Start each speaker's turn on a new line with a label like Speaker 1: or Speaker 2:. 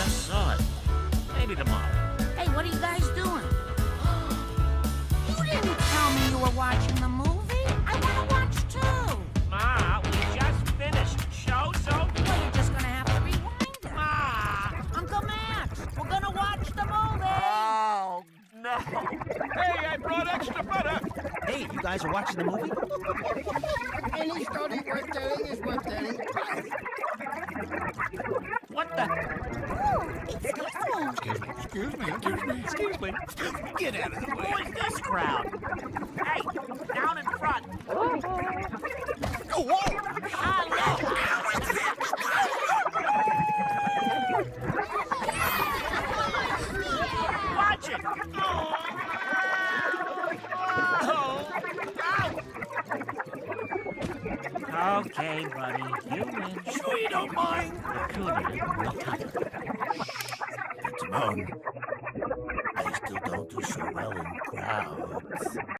Speaker 1: saw it. Maybe tomorrow.
Speaker 2: Hey, what are you guys doing? You didn't tell me you were watching the movie. I want to watch too.
Speaker 1: Ma, we just finished. Show's over.
Speaker 2: Well, you're just gonna have to rewind it.
Speaker 1: Ma!
Speaker 2: Uncle Max, we're gonna watch the movie.
Speaker 1: Oh, no. Hey, I brought extra butter.
Speaker 3: Hey, you guys are watching the movie?
Speaker 4: Any story worth telling is worth telling twice.
Speaker 1: What the?
Speaker 4: Excuse me. Get out of the way.
Speaker 1: Who is this crowd? Hey, down in front.
Speaker 4: Oh, whoa!
Speaker 1: Watch it. Okay, buddy, you win.
Speaker 4: Sure you don't mind?
Speaker 1: Timon, I still don't do so well in crowds.